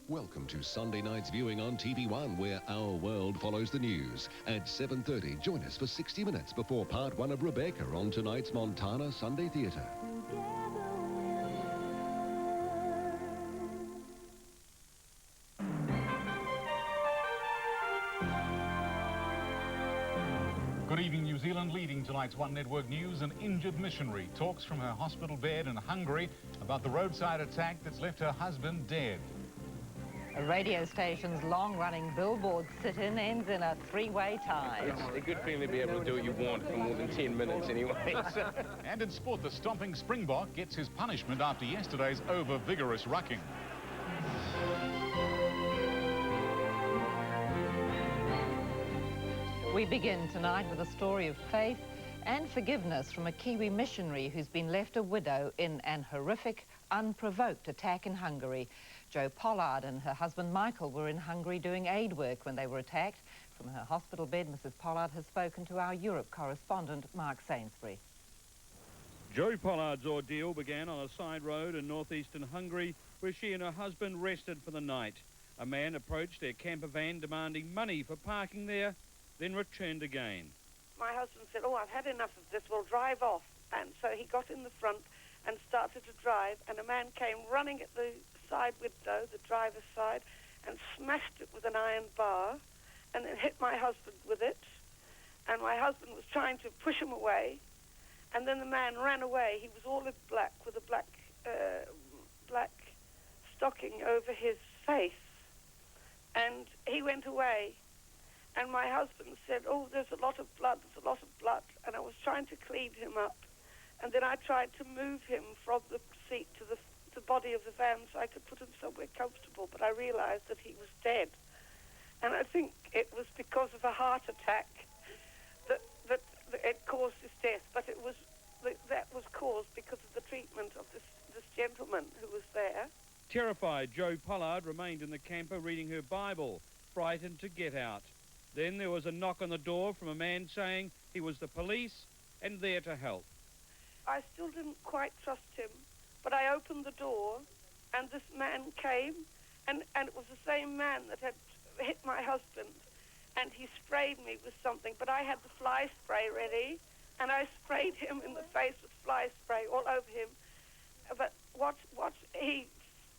Welcome to Sunday night's viewing on TV1, where our world follows the news. At 7:30, join us for 60 minutes before part one of Rebecca on tonight's Montana Sunday Theatre. Good evening, New Zealand. Leading tonight's One Network News, an injured missionary talks from her hospital bed in Hungary about the roadside attack that's left her husband dead. A radio station's long-running billboard sit-in ends in a three-way tie. It's a good feeling to be able to do what you want for more than 10 minutes anyway. And in sport, the stomping Springbok gets his punishment after yesterday's over-vigorous rucking. We begin tonight with a story of faith and forgiveness from a Kiwi missionary who's been left a widow in an horrific, unprovoked attack in Hungary. Jo Pollard and her husband Michael were in Hungary doing aid work when they were attacked. From her hospital bed, Mrs. Pollard has spoken to our Europe correspondent, Mark Sainsbury. Jo Pollard's ordeal began on a side road in northeastern Hungary, where she and her husband rested for the night. A man approached their camper van demanding money for parking there, then returned again. My husband said, "Oh, I've had enough of this, we'll drive off." And so he got in the front and started to drive, and a man came running at the side window, the driver's side, and smashed it with an iron bar, and then hit my husband with it. And my husband was trying to push him away, and then the man ran away. He was all in black with a black stocking over his face, and he went away. And my husband said, "Oh, there's a lot of blood, there's a lot of blood." And I was trying to clean him up. And then I tried to move him from the seat to the body of the van so I could put him somewhere comfortable. But I realized that he was dead. And I think it was because of a heart attack that it caused his death. But that was caused because of the treatment of this gentleman who was there. Terrified, Jo Pollard remained in the camper reading her Bible, frightened to get out. Then there was a knock on the door from a man saying he was the police and there to help. I still didn't quite trust him, but I opened the door and this man came, and it was the same man that had hit my husband, and he sprayed me with something, but I had the fly spray ready, and I sprayed him in the face with fly spray all over him. But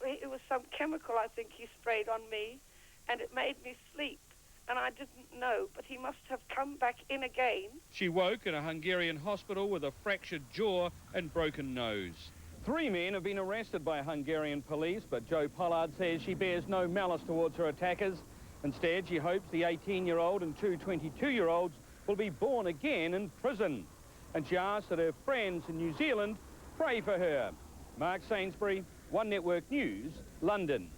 it was some chemical, I think, he sprayed on me, and it made me sleep. And I didn't know, but he must have come back in again. She woke in a Hungarian hospital with a fractured jaw and broken nose. 3 men have been arrested by Hungarian police, but Jo Pollard says she bears no malice towards her attackers. Instead, she hopes the 18-year-old and 2 22-year-olds will be born again in prison. And she asks that her friends in New Zealand pray for her. Mark Sainsbury, One Network News, London.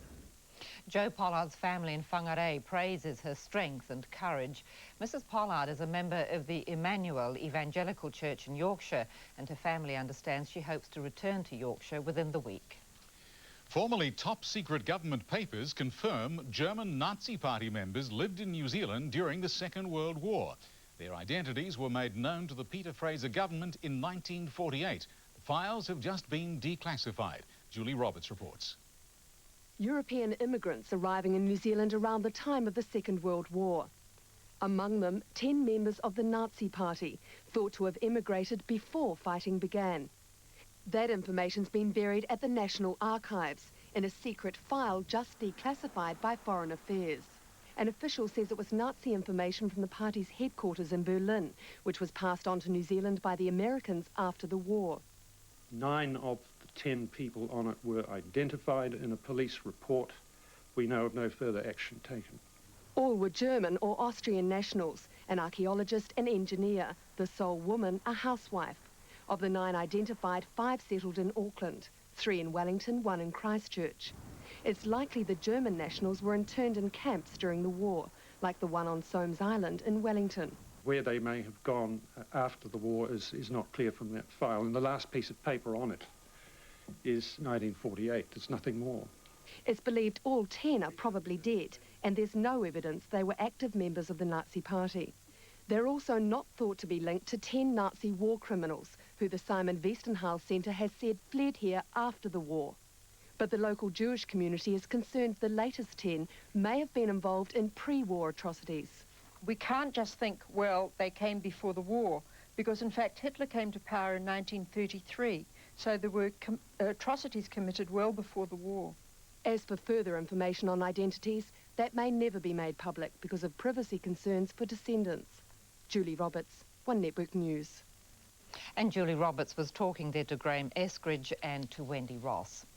Jo Pollard's family in Whangarei praises her strength and courage. Mrs. Pollard is a member of the Emmanuel Evangelical Church in Yorkshire, and her family understands she hopes to return to Yorkshire within the week. Formerly top-secret government papers confirm German Nazi Party members lived in New Zealand during the Second World War. Their identities were made known to the Peter Fraser government in 1948. The files have just been declassified. Julie Roberts reports. European immigrants arriving in New Zealand around the time of the Second World War. Among them, 10 members of the Nazi Party, thought to have immigrated before fighting began. That information's been buried at the National Archives in a secret file just declassified by Foreign Affairs. An official says it was Nazi information from the party's headquarters in Berlin, which was passed on to New Zealand by the Americans after the war. 9 of the 10 people on it were identified in a police report. We know of no further action taken. All were German or Austrian nationals, an archaeologist, an engineer, the sole woman, a housewife. Of the 9 identified, 5 settled in Auckland, 3 in Wellington, 1 in Christchurch. It's likely the German nationals were interned in camps during the war, like the one on Soames Island in Wellington. Where they may have gone after the war is not clear from that file, and the last piece of paper on it is 1948. There's nothing more. It's believed all 10 are probably dead, and there's no evidence they were active members of the Nazi Party. They're also not thought to be linked to 10 Nazi war criminals, who the Simon Wiesenthal Centre has said fled here after the war. But the local Jewish community is concerned the latest 10 may have been involved in pre-war atrocities. We can't just think, well, they came before the war, because in fact Hitler came to power in 1933, so there were atrocities committed well before the war. As for further information on identities, that may never be made public because of privacy concerns for descendants. Julie Roberts, One Network News. And Julie Roberts was talking there to Graham Eskridge and to Wendy Ross.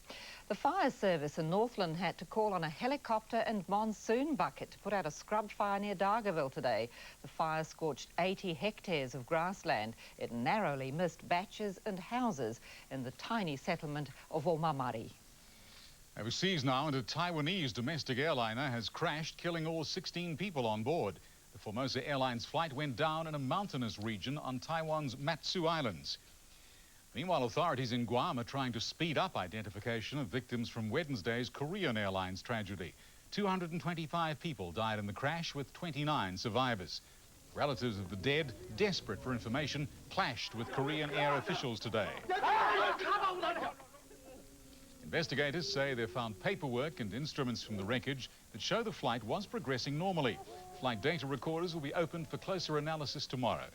The fire service in Northland had to call on a helicopter and monsoon bucket to put out a scrub fire near Dargaville today. The fire scorched 80 hectares of grassland. It narrowly missed batches and houses in the tiny settlement of Omamari. Overseas now, and a Taiwanese domestic airliner has crashed, killing all 16 people on board. The Formosa Airlines flight went down in a mountainous region on Taiwan's Matsu Islands. Meanwhile, authorities in Guam are trying to speed up identification of victims from Wednesday's Korean Airlines tragedy. 225 people died in the crash, with 29 survivors. Relatives of the dead, desperate for information, clashed with Korean air officials today. Investigators say they've found paperwork and instruments from the wreckage that show the flight was progressing normally. Flight data recorders will be opened for closer analysis tomorrow.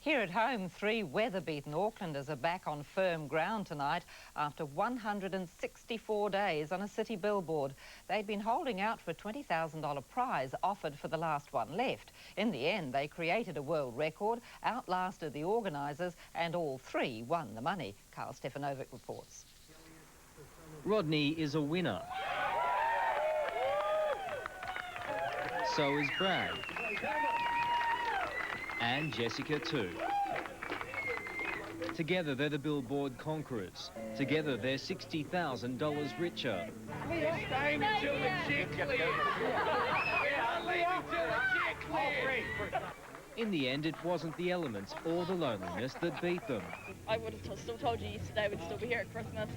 Here at home, 3 weather-beaten Aucklanders are back on firm ground tonight after 164 days on a city billboard. They'd been holding out for a $20,000 prize offered for the last one left. In the end, they created a world record, outlasted the organisers, and all 3 won the money. Carl Stefanovic reports. Rodney is a winner. So is Brad. And Jessica too. Together they're the billboard conquerors. Together they're $60,000 richer. We are staying until the check clears. We are leaving till the check clears. In the end, it wasn't the elements or the loneliness that beat them. I would have still told you yesterday we'd still be here at Christmas.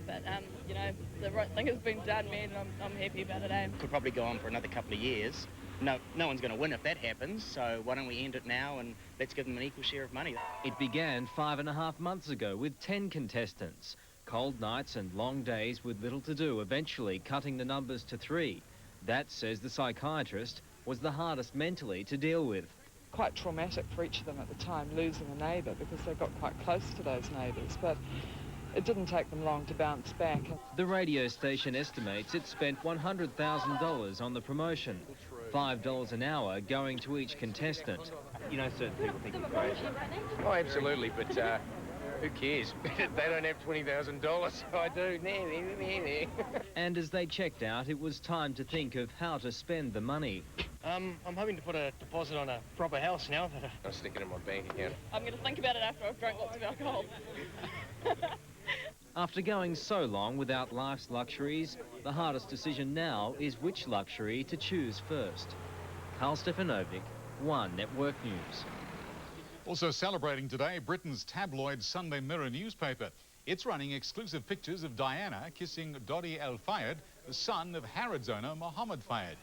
But, you know, the right thing has been done, man, and I'm happy about it, eh? Could probably go on for another couple of years. No one's going to win if that happens, so why don't we end it now and let's give them an equal share of money. It began 5.5 months ago with 10 contestants. Cold nights and long days with little to do, eventually cutting the numbers to 3. That, says the psychiatrist, was the hardest mentally to deal with. Quite traumatic for each of them at the time, losing a neighbour, because they got quite close to those neighbours, but it didn't take them long to bounce back. The radio station estimates it spent $100,000 on the promotion, $5 an hour going to each contestant. You know, certain people think you're crazy. Oh, absolutely, but who cares? They don't have $20,000, so I do. And as they checked out, it was time to think of how to spend the money. I'm hoping to put a deposit on a proper house now. I'll stick it in my bank account. I'm going to think about it after I've drank lots of alcohol. After going so long without life's luxuries, the hardest decision now is which luxury to choose first. Carl Stefanovic, One Network News. Also celebrating today, Britain's tabloid Sunday Mirror newspaper. It's running exclusive pictures of Diana kissing Dodi Al Fayed, the son of Harrods owner Mohammed Fayed.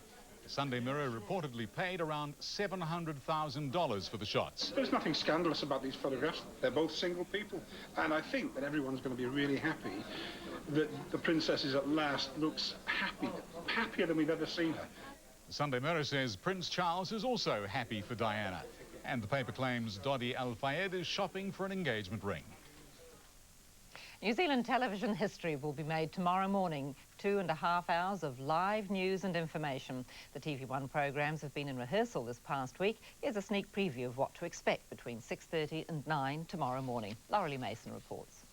The Sunday Mirror reportedly paid around $700,000 for the shots. There's nothing scandalous about these photographs. They're both single people. And I think that everyone's going to be really happy that the princess is at last looks happy, happier than we've ever seen her. The Sunday Mirror says Prince Charles is also happy for Diana. And the paper claims Dodi Al Fayed is shopping for an engagement ring. New Zealand television history will be made tomorrow morning. 2.5 hours of live news and information. The TV1 programmes have been in rehearsal this past week. Here's a sneak preview of what to expect between 6:30 and 9 tomorrow morning. Laurelie Mason reports.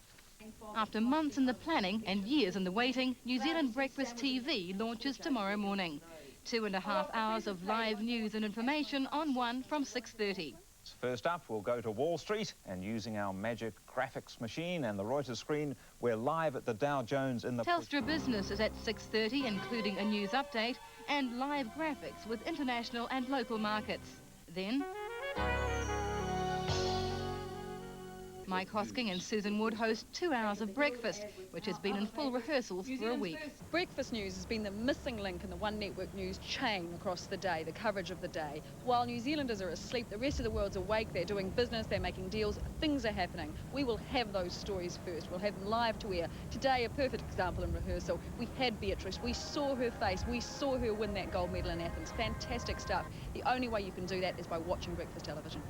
After months in the planning and years in the waiting, New Zealand Breakfast TV launches tomorrow morning. 2.5 hours of live news and information on One from 6:30. First up, we'll go to Wall Street, and using our magic graphics machine and the Reuters screen, we're live at the Dow Jones in the... Telstra Business is at 6:30, including a news update and live graphics with international and local markets. Then... Mike Hosking and Susan Wood host 2 hours of breakfast, which has been in full rehearsals for a week. Breakfast news has been the missing link in the One Network news chain across the day, the coverage of the day. While New Zealanders are asleep, the rest of the world's awake, they're doing business, they're making deals, things are happening. We will have those stories first, we'll have them live to air. Today, a perfect example in rehearsal. We had Beatrice, we saw her face, we saw her win that gold medal in Athens. Fantastic stuff. The only way you can do that is by watching breakfast television.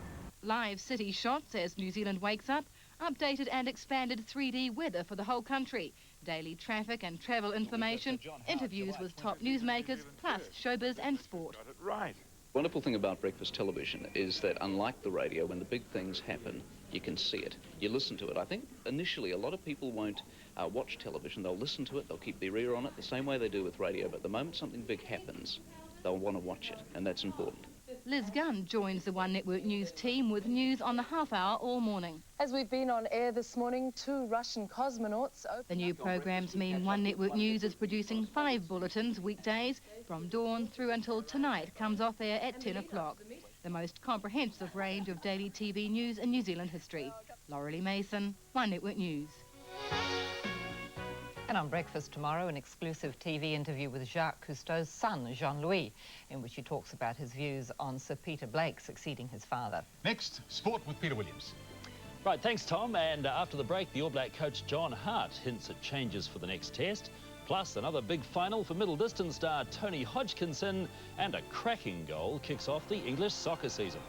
Live city shots as New Zealand wakes up, updated and expanded 3D weather for the whole country, daily traffic and travel information, interviews with top newsmakers, plus showbiz and sport. Right. Wonderful thing about breakfast television is that unlike the radio, when the big things happen, you can see it, you listen to it. I think initially a lot of people won't watch television, they'll listen to it, they'll keep their ear on it the same way they do with radio, but the moment something big happens, they'll want to watch it, and that's important. Liz Gunn joins the One Network News team with news on the half hour all morning. As we've been on air this morning, 2 Russian cosmonauts... The new programs mean One Network News is producing 5 bulletins weekdays from dawn through until tonight comes off air at 10 o'clock. The most comprehensive range of daily TV news in New Zealand history. Laurelie Mason, One Network News. And on Breakfast tomorrow, an exclusive TV interview with Jacques Cousteau's son, Jean-Louis, in which he talks about his views on Sir Peter Blake succeeding his father. Next, sport with Peter Williams. Right, thanks, Tom. And after the break, the All Black coach John Hart hints at changes for the next test. Plus, another big final for middle distance star Tony Hodgkinson, and a cracking goal kicks off the English soccer season.